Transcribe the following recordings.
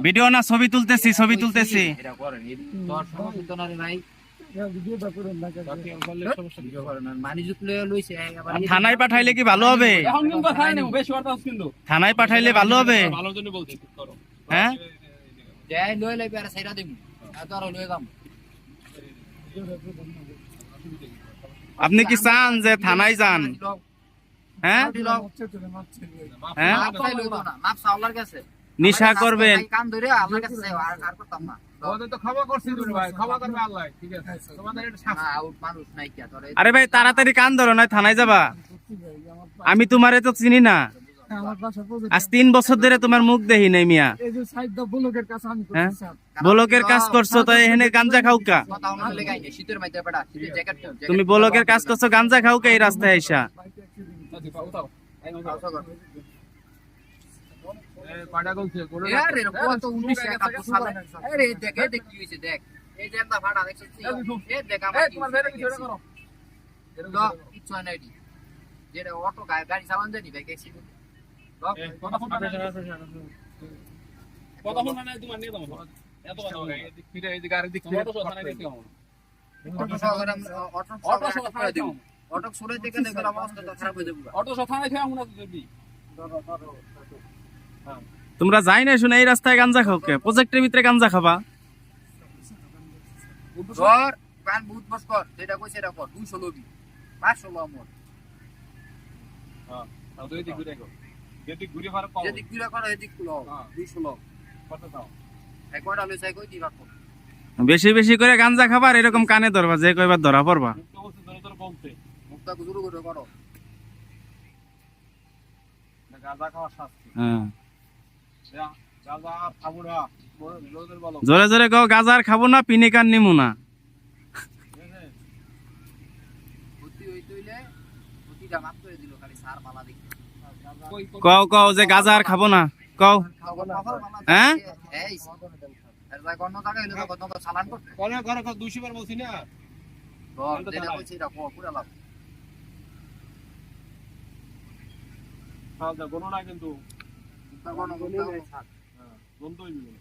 Video না ছবি তুলতেছি ছবি তুলতেছি। এটা করেন তোর সমস্যা না রে ভাই। ভিডিওটা করেন না ভিডিও করেন না মানিজুত লইছে আবার থানায় পাঠাইলে কি ভালো হবে? এখন কিন্তু থানায় নেব বেশি কথা আছে কিন্তু থানায় পাঠাইলে ভালো হবে। ভালোর জন্য বলছি করো হ্যাঁ যাই লই লই আর সাইরা দিমু এত আর লই যাম। আপনি কি চান যে থানায় যান? হ্যাঁ হ্যাঁ মাপ সাওলার কাছে নিশা করবেন কান ধরে আল্লাহর কাছে যাও আর করতাম না। ওদের তো ক্ষমা করছি তুমি ভাই ক্ষমা করবে আল্লাহ ঠিক আছে তোমাদের এটা শাস্তি। আউট মানুষ নাই কি তোরে আরে ভাই তাড়াতাড়ি কান ধরো নয় থানায় যাবা। আমি তোমারে তো চিনি না, আজ 3 বছর ধরে তোমার মুখ দেখি নাই মিয়া। হ্যাঁ? ব্লকের কাজ করছো তো এখানে গাঞ্জা খাও কা? কথা না লাগাই নে শীতের মধ্যে পড়া শীতের জ্যাকেট তুমি ব্লকের কাজ করছো গাঞ্জা খাও কা এই রাস্তায় আইসা? উঠাও এই পাড়া গলছে করে আরে কত 1971 সালে আরে দেখে দেখ কি হইছে দেখ এই যে একটা ফাটা দেখছিস এই দেখ আমার তোমার মেরে কিছু করো তো কিছু নাই দি যেটা অটো গাড়ি চালান জানি ভাই কেসি কথা ফোন না তোমার নিয়ে দাও এত কথা বলে ফিরে এই গাড়ি দিক থেকে অটো থানায় দেখতে হবে অটো সরাই দিও অটো সরাই থেকে গেলে অবস্থা তো খারাপ হয়ে যাবে অটো থানায় থেকে আমরা দিবি তোমরা যাই না শুনে এই রাস্তায় গাঞ্জা খাও কে? প্রজেক্টের ভিতরে গাঞ্জা খাবা? ধর কান বহুত বস কর যেটা কইছে এটা কর 200 লবি 500 লম হ্যাঁ তাও দুই দিক ঘুরে গো যেদিক ঘুরে পারো পাও যেদিক ঘুরে করো এদিক কুলো 200 লম কত দাও এক কয়টা লই যাই কই দিবা কর বেশি বেশি করে গাঞ্জা খাবার এরকম কানে ধরবা যে কয়বার ধরা পড়বা। মুক্ত বলতে ধরে ধরে বলতে মুক্তা গুজুরু করে করো না গাঁজা খাওয়া শাস্তি হ্যাঁ গাঁজা খাবো না লোদের বলো জোরে জোরে কও গাজার খাবো না পিনি কান নিমু না। ভর্তি হইতে হইলে ভর্তিটা মাপ করে দিল খালি সার মালা দেখি কও কও যে গাজার খাবো না কও। হ্যাঁ? এই আর যাই কোন জায়গা হইলো তো কত চালান করতে কোন ঘরে 200 বার বলছি না তো যেটা কইছে এটা পুরা লাভ তাহলে কোনো না কিন্তু মুক্তা কোন মুক্তা হ্যাঁ বন্ধই দিবেন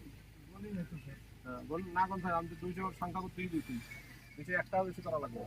হ্যাঁ বল না কোন স্যার আমি তো 200 সংখ্যা করতেই দিছি বেশি একটা বেশি করা লাগবে